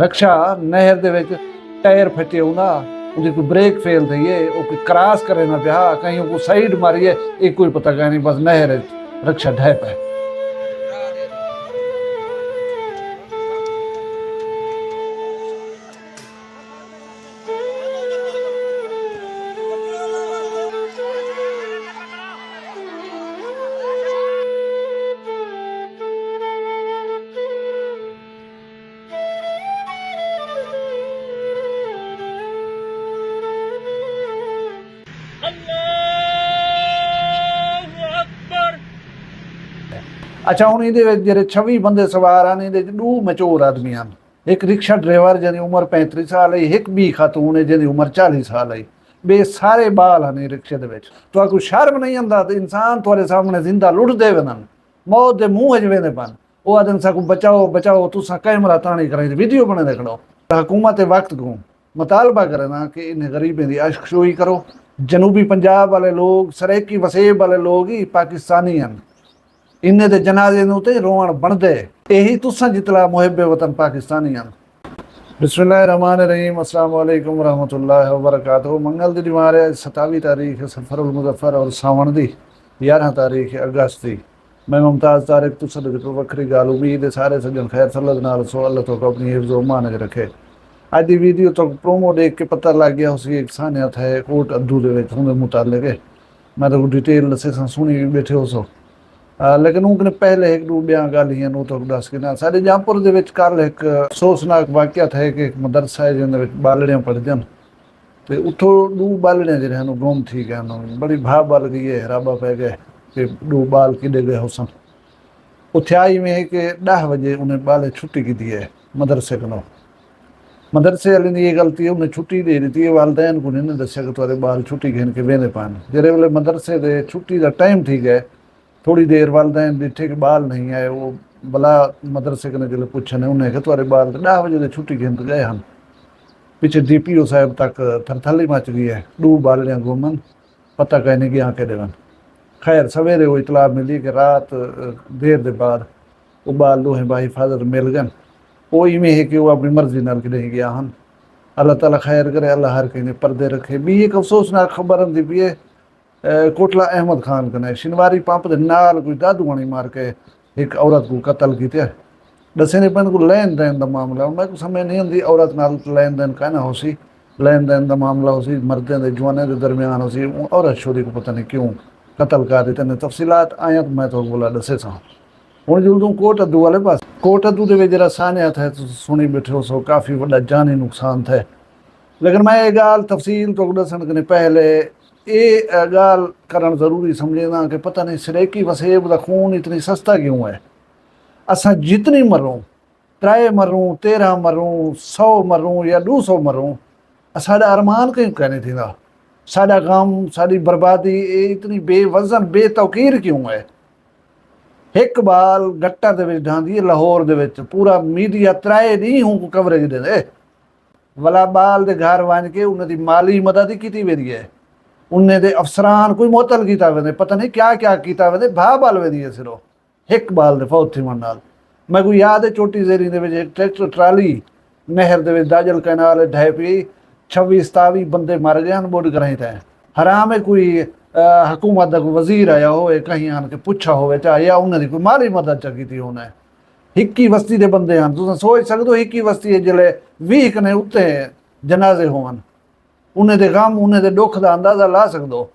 रक्षा नहर दे विच टायर फटे होना, उसकी कोई ब्रेक फेल थी है, वो कोई क्रॉस करे ना पिया, कहीं को साइड मारिए, एक कोई पता नहीं, बस नहर रक्षा ढह पे। अच्छा हुण इहदे विच जिहड़े 26 बंदे सवार हैं, इहदे च 2 मचोर आदमी हैं। एक रिक्शा ड्राइवर जिहदी उम्र 35 साल है, एक बी खातून है जिहदी उम्र 40 साल है। बे सारे बाल हैं रिक्शे दे विच। तो कोई शर्म नहीं आंदा, इंसान तुहाडे सामने जिंदा लुटदे वेंदन, मौत दे मुंह च वेंदे पन, वो आदन साकू बचाओ बचाओ, तुसां कैमरा ताणी कराई वीडियो बने दे खड़ो। हुकूमत वक्त को मुतालबा करे ना कि इन्हें गरीबें की आशकशोई करो। जनूबी पंजाब वाले लोग, सरेकी वसेब वाले लोग ही पाकिस्तानी हैं, इन्हें दे जनाजे नूं ते रोवण बनदे, यही तुसां जितला मुहिब्बे वतन पाकिस्तानी हैं। बिस्मिल्लाहिर्रहमानिर्रहीम, अस्सलाम वालेकुम रहमतुल्लाहि व बरकातहू। मंगल दी दीवार है, 27 तारीख सफरुल मुज़फ़्फ़र और सावण दी 11 तारीख अगस्त दी। मैं मुमताज़ तारिक तुसां दे कोई वखरी गाल उम्मीद है सारे सज्जन खैर सल्लत नाल सो अल्लाह तो अपनी हिफ्ज़ व अमान च रखे। अज दी वीडियो तो प्रोमो देख के पता लग गया उसी एक सानियत है कोट अद्दू दे विच हुंदे मुतालिक है। मैं तो डिटेल दसे सुनी भी बैठे हो सो, लेकिन उनके पहले एक दो ब्याह गालियां तो दस के ना साढ़े जहाँपुर दे विच कल एक अफसोसनाक वाक़या था कि एक मदरसा है जिंदे विच बालड़ियां पढ़दन, तो उठो 2 बालड़ियां जिहड़े हन गुम थी गए। बड़ी भाव बल गई है, राबा पै गए कि 2 बाल किडे गए हुसन। उत्थे आई में है कि 10 बजे उन्हें बाले छुट्टी की है मदरसे को। मदरसे वाले ने ये गलती है, उन्हें छुट्टी दे दी है, वालदैन को नहीं दसिया कि तुहाडे बाल छुट्टी घेन के वेंदे पान। जिहड़े वेले मदरसे दे छुट्टी का टाइम थी गए, थोड़ी देर वालदैन डिठे कि बाल नहीं आए, वो भला मदरसे कने जो पुछने उन्हें कि तुहाडे बाल 10 बजे छुट्टी घेन के गए हैं। पिछे DPO साहब तक थरथली मच गई है, 2 बालड़ियां गुमन, पता कहीं नहीं गया के देवन। खैर सवेरे वो इतला मिली कि रात देर के बाद वो बाल दोहें बाहिफाजत मिल गए। वो इवें है कि वो अपनी मर्जी नाल किते गया हन। अल्लाह ताला खैर करे, अल्लाह हर कहीं पर्दे रखे। भी एक अफसोसनाक खबर आंदी पई है कोटला अहमद खान कने शिनवारी पंप दे नाल कोई दादूआणी मार के एक औरत को कत्ल किया। दसे ने पिंड को लैन देन का मामला, मैं को समझ नहीं आती औरत नाल लैन देन कहना हो सी, लैन देन का मामला हो सी, मर्दों के जवानों के दरम्यान हो सी, औरत छोरी को पता नहीं क्यों कत्ल कर दिते ने। तफसीलात आया तो मैं तो बोला दसे सा। हुण जुलदूं कोट अद्दू वाले पास, कोट अद्दू दे विच जिहड़ा सानियत है सुनी बैठे हो सो काफ़ी वड्डा जानी नुकसान थे। लेकिन मैं ये गाल तफसील तो दसन कने पहले ये गाल करन जरूरी समझना कि पता नहीं सरेकी वसेब का खून इतनी सस्ता क्यों है। असां जितनी मरूं, 3 मरूं, 13 मरूं, 100 मरूं या 200 मरूं, साडा अरमान कहीं कहने थींदा, साडा गम, साडी बर्बादी इतनी बेवजन बेतौकीर क्यों है। एक बाल गट्टा दे विच ढांदी है लाहौर दे विच, पूरा मीडिया 3 ॾींहं हूं कवरेज देंदे, भला बाल दे घर वञ के उन्हां दी माली मदद कीती वेंदी है, उन्हें दे अफसरान कोई मुअत्तल कीता वेंदे, पता नहीं क्या क्या कीता वेंदे, भाव बल वेंदी है सिर्फ एक बाल दे फौत थी मन नाल। मैं कोई याद है चोटी ज़ेरी दे विच एक ट्रैक्टर ट्राली नहर दे विच दाजल कैनाल ढह पई, 26-27 बंदे मर गए हैं बोड कराई तैं। हराम है कोई हुकूमत का कोई वजीर आया हो कहीं आन के पुछा हो चाहे या उन्होंने कोई माली मदद चा की उन्हें। हिक्की बस्ती के बंदे हैं, तुम सोच सकते हो हिक्की बस्ती जिले 20 कने उत्ते जनाजे होवन, उन्हें दे गम उन्हें दे दुख का अंदाजा ला सकते हो।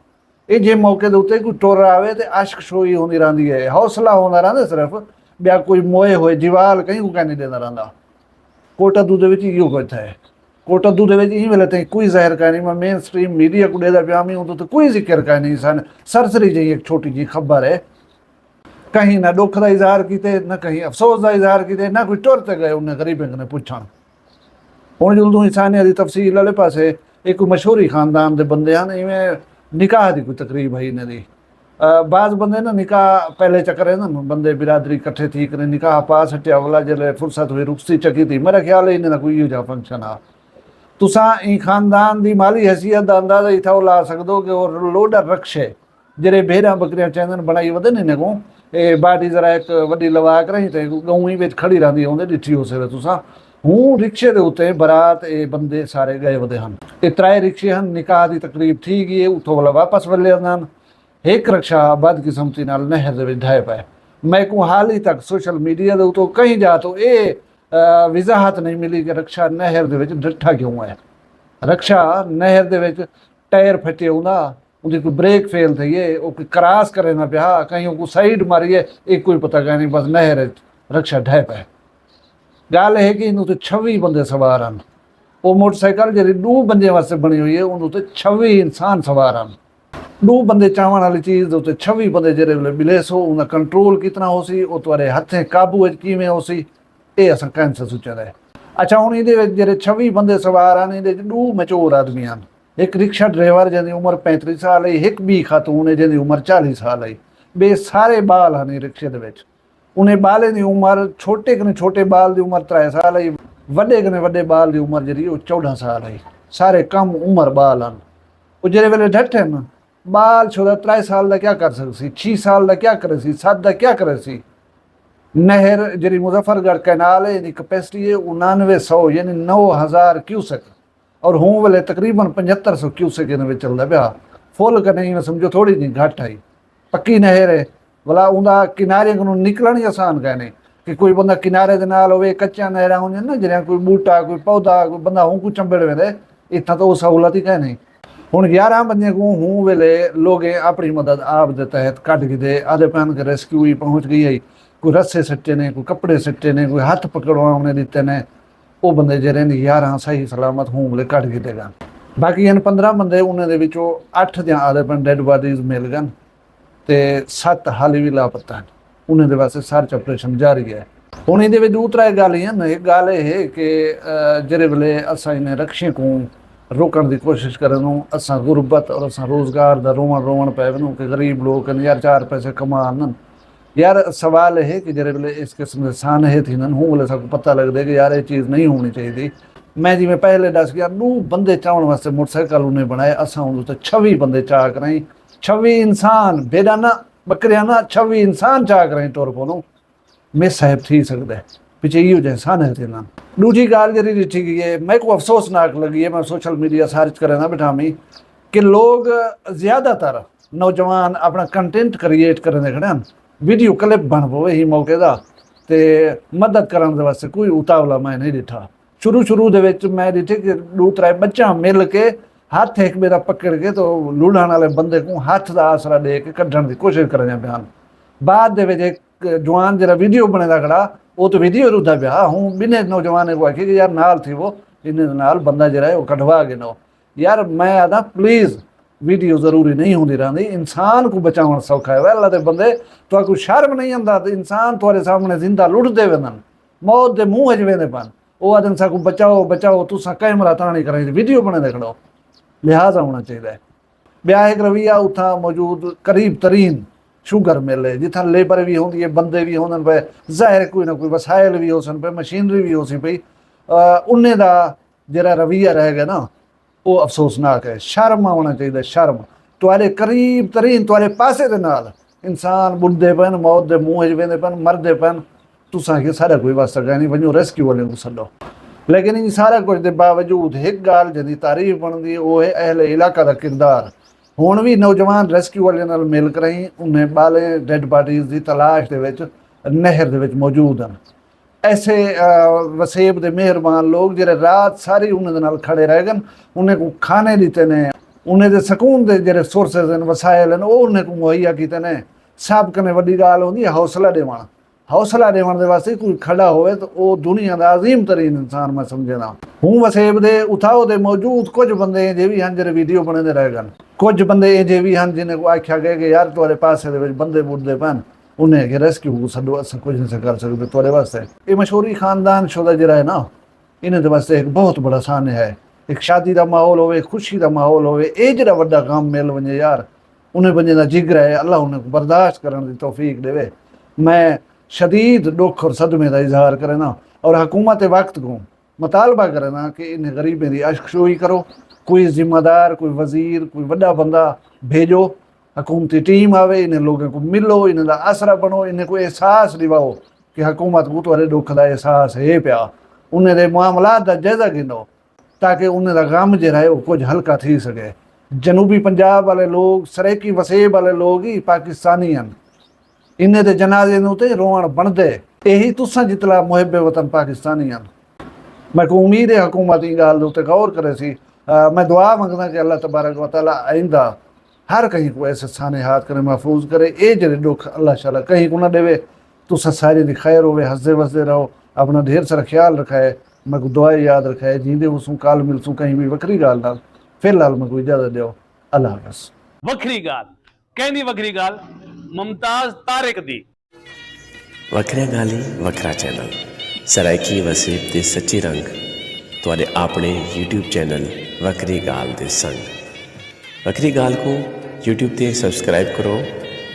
ये जे मौके के उत्ते कोई टुर आवे तो आशक शोई होती रही है, हौसला होता रहा सिर्फ, ब्या कोई मोए होए जीवाल कहीं को नहीं देता रहा। कोट अद्दू दे विच इहो कुछ है। कोट अद्दू दे विच ई वेले ताईं कोई ज़ाहिर कानी, मैं मेन स्ट्रीम मीडिया को ॾेदा पिया में तो कोई जिक्र कानी सन। सरसरी जी एक छोटी जी खबर है, कहीं ना दुख का इजहार किते, ना कहीं अफसोस का इजहार किते, ना कोई टुर ते गए उन्हें गरीबें कने पुछण। हुण जदों इंसानियत दी तफसील वाले पासे एक मशहूरी खानदान के बंदे हैं, इवें निकाह की कोई तकरीब है इन्हें दी। बाज़ बंदे ना निकाह पहले चक्कर ना बंदे बिरादरी कट्ठे थी करे निकाह पा सटिया, वाला जिले फुर्सत हुई रुखसती चकी थी, मेरा ख्याल है इन्हें कोई इहो जिहा फंक्शन आ। तुसां ई खानदान की माली हैसियत का अंदाजा इत्थों ला सकते हो कि वो लोडर रक्शे जिहड़े भेड़ां बकरियां चैंदन बनाई वधन इन्हें को बाटी जरा एक वड्डी लवा कराई तो गऊं ही खड़ी रही होंदे ॾिठी हो सवे तुसां। हूँ रिक्शे के उत्ते बारात ये बंदे सारे गए वदे हैं। ये 3 रिक्शे हैं, निकाह की तकरीब थी गई, उतो वाला वापस वले हैं। एक रिक्शा बदकिस्मती नाल नहर दे विच ढह पाए। मैं को हाल ही तक सोशल मीडिया के उतो कहीं जा तो ये वजाहत नहीं मिली कि रिक्शा नहर दे विच डिठा क्यों है। रिक्शा नहर दे विच टायर फटे होंदा, उनकी कोई ब्रेक फेल थी है, वो कोई क्रॉस करे ना पिया, कहीं को साइड मारी है, एक कोई पता नहीं, बस नहर रिक्शा ढह पाए। गल है कि इन्हों 26 बंदे सवार हैं। वो मोटरसाइकिल जी 2 बंदे वास्ते बनी हुई है, उन्होंने 26 इंसान सवार हैं। 2 बंदे चावन वाली चीज़ उत्ते 26 बंदे जे मिले सो, उनका कंट्रोल कितना हो सी, वो तुहाडे हथे काबू किवें हो सी, ये असां कैंसर सोचा है। अच्छा हुण इहदे जे 26 बंदे सवार हैं, इहदे 2 मैच्योर आदमी हैं। एक रिक्शा ड्राइवर जिहदी उम्र 35 साल है, एक बी खातून है जिहदी उम्र 40 साल है। बे सारे बाल हैं रिक्शे दे विच। उन्हें बाले की उम्र छोटे कने छोटे बाल की उम्र 3 साल है, वड्डे कने वड्डे बाल की उम्र जी 14 साल है। सारे कम उम्र बाल हैं। वो जिहड़े वेले डटे न बाल छोड़ा 3 साल का क्या कर सकती, 6 साल का क्या करे सी, 7 का क्या करे सी। नहर जी मुजफ्फरगढ़ कैनाल है, कैपेसिटी है 9900 यानी 9000 क्यूसेक, और हूँ वेले तकरीबन 7500 क्यूसेक इन चलता पाया। फुल का नहीं समझो थोड़ी जी घट आई। पक्की नहर है, भला उनका किनारे को निकलना ही आसान कहने कि कोई बंदा किनारे के नाल होवे, कच्चा नहर होंगे ना जिन्हें कोई बूटा कोई पौधा कोई बंदा हूँ को चंबड़ वेंदे, इतना तो सहूलत ही कहने। हुण 11 बंदे को हूँ वेले लोग अपनी मदद आप दे तहत कट के दे आधे पैन के रेस्क्यू ही पहुँच गई है। कोई रस्से सट्टे ने, कोई कपड़े सट्टे ने, कोई हाथ पकड़वाने दिते ने। वो बंदे जे 11 सही सलामत हूँ वेले कट के देगा। बाकी इन 15 बंदे उन्होंने 8 या आधे पैन डेड बॉडीज मिल गए ते 7 हाली भी लापता हैं। उन्होंने वास्ते सर्च ऑपरेशन जारी है। हुण इहदे दो त्रै गल हैं। एक गल है कि जिहड़े वेले असां इन्हें रक्शे को रोकण की कोशिश करें, असां गुरबत और असां रोज़गार का रोवण पै वञूं कि गरीब लोग यार 4 पैसे कमान। यार सवाल है कि जिहड़े वेले इस किस्म के सानहे थींदन हूँ वेले सानूं पता लगदा कि यार ये चीज़ नहीं होनी चाहिए। मैं जिवें पहले दस गया 2 बंदे चाहण वास्ते मोटरसाइकिल उन्हें बनाए, असां उन्हें 26 बंदे चाह कराई। 26 इंसान बेड़ा ना बकरिया ना 26 इंसान चाह कराई तुर पौनों मिस साहिब थी सकता है पिछे इहो जे सानहे थींदा। दूजी गाल जी ॾिठी गई है, मैं को अफसोसनाक लगी है, मैं सोशल मीडिया सर्च करे ना बिठा मी कि लोग ज़्यादातर नौजवान अपना कंटेंट क्रिएट करने खड़े हैं, वीडियो क्लिप बन पवे ही मौके का ते मदद करने वास्ते कोई उतावला मैं नहीं डिठा। शुरू दे विच मैं डिठे कि 2-3 बच्चा मिल के हाथ एक मेरा पकड़ के तो लुढ़ाण वाले बंदे को हाथ का आसरा दे के कढ़ण की कोशिश करें बयान। बाद दे विच एक जवान जरा वीडियो बनेदा खड़ा, वो तो वीडियो रुदा पिया। हूँ बिने नौजवान को आखी कि यार नाल थी वो इन्हें नाल बंदा जरा है वो कढ़वा के नो। यार मैं आदा प्लीज़ वीडियो जरूरी नहीं होंदी रही, इंसान को बचाव सौखा है। अल्लाह के बंदे तो कोई शर्म नहीं आंदा, इंसान थोड़े सामने जिंदा लुटते वेंदन, मौत के मुँह च वेंदे पन, वो आदन साकू बचाओ बचाओ तुसा कैमरा ताणी करें वीडियो बने खड़ो। लिहाजा होना चाहिए। ब्याह एक रवैया उथा मौजूद करीब तरीन शुगर मिल है जिथा लेबर भी होंगी है, बंदे भी होंदन पे, ज़ाहिर कोई ना कोई वसायल भी हो सन पे, मशीनरी भी हो सी पई, उन्हें दा जरा रवैया रह गया ना वो अफसोसनाक है। शर्म आना चाहिए, शर्म तुआरे करीब तरीन तुआरे पासे दे नाल इंसान बुढ़ते पैन, मौत के मुँह च वेंदे पैन, मरदे पैन, तुसां के सारा कोई वास्ता गया नहीं, वञो रेस्क्यू वाले को सदो। लेकिन इन सारा कुछ के बावजूद एक गाल जिहदी तारीफ बनती वो है अहले इलाका का किरदार। हुण भी नौजवान रेस्क्यू वाले नाल मिल कर ही उन्हें बाले डेड बॉडीज़ की तलाश दे विच नहर दे विच मौजूद हैं। ऐसे वसेब के मेहरबान लोग जिहड़े रात सारी उन्हें नाल खड़े रह गए, उन्हें को खाने दिते ने, उन्हें दे सकून के जिहड़े सोर्सेज हैं वसायल हैं वो उन्हें को मुहैया कीते ने। सब कने वड्डी गाल होंदी है हौसला देवण। हौसला देवण दे वास्ते कोई खड़ा होवे तो वो दुनिया का अजीम तरीन इंसान मैं समझदा। हूँ वसेब दे उठाओ दे मौजूद कुछ बंदे जे भी हैं जिहड़े वीडियो बने रह गए, कुछ बंदे जे भी हैं जिन्हें को आख्या गया कि यार तुहारे पासे दे विच बंदे बुढ़दे पैन, उन्हें कि रेस्क्यू को सदो, अस कुछ नहीं कर सकते तुहारे वास्ते। ये मशहूरी खानदान शुदा जिहड़ा है ना, इन्हें दे वास्ते एक बहुत बड़ा सान है। एक शादी का माहौल होवे, खुशी का माहौल होवे, ये जिहड़ा वड्डा काम मिल वजे यार, उन्हें बंदे का जिगर है, अल्लाह उन्हें को बर्दाश्त करने की तौफीक देवे। मैं शदीद दुख और सदमे का इजहार करना और हुकूमत वक्त को मुतालबा करना कि इन गरीबें की अशकशोई करो। कोई जिम्मेदार, कोई वजीर, कोई बड़ा बंदा भेजो, हुकूमती टीम आवे, इन्हें लोगों को मिलो, इन्हें आसरा बनो, इन्हें को एहसास दिवाओ कि हुकूमत को तुम्हारे दुख का एहसास है पिया। उन्हें दे मामलात का जायजा गिनो ताकि उन्हें दा गम जिहड़ा है वो कुछ हल्का थी सके। जनूबी पंजाब वाले लोग, सरेकी वसेब वाले लोग ही पाकिस्तानी हैं। इन्हें दे जनाजे नूं ते रोवण बनदे। यही तुसां जितला मुहिब वतन पाकिस्तानी हैं। मैं को उम्मीद है हुकूमत ई गाल दे उत्ते गौर करे सी। मैं दुआ मंगदा कि अल्लाह तबारक व तआला आइंदा हर कहीं को ऐसे साने हाथ करे, महफूज करे। ये जेड़े दुख अल्लाह शाला कहीं को ना देवे। तुसां सारे दी खैर होवे, हंसदे वसदे रहो, अपना ढेर सारा ख्याल रखाए। मैं को दुआ याद रखाए, जींदे उसू काल मिलसूं कहीं भी वक्री गाल नाल। फिलहाल मैं को इजाजत दियो, अल्लाह हाफ़िज़। वखरी गाल कहनी वखरी गाल मुमताज तारिक दी। वखरिया गाली वखरा चैनल सराइकी वसीब दे सच्चे रंग तुहाडे अपने यूट्यूब चैनल वखरी गाल दे संग। वखरी गाल को यूट्यूब ते सब्सक्राइब करो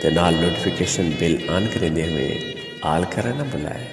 ते नाल नोटिफिकेशन बिल ऑन करेंदे हुए आल करना ना भुलाए।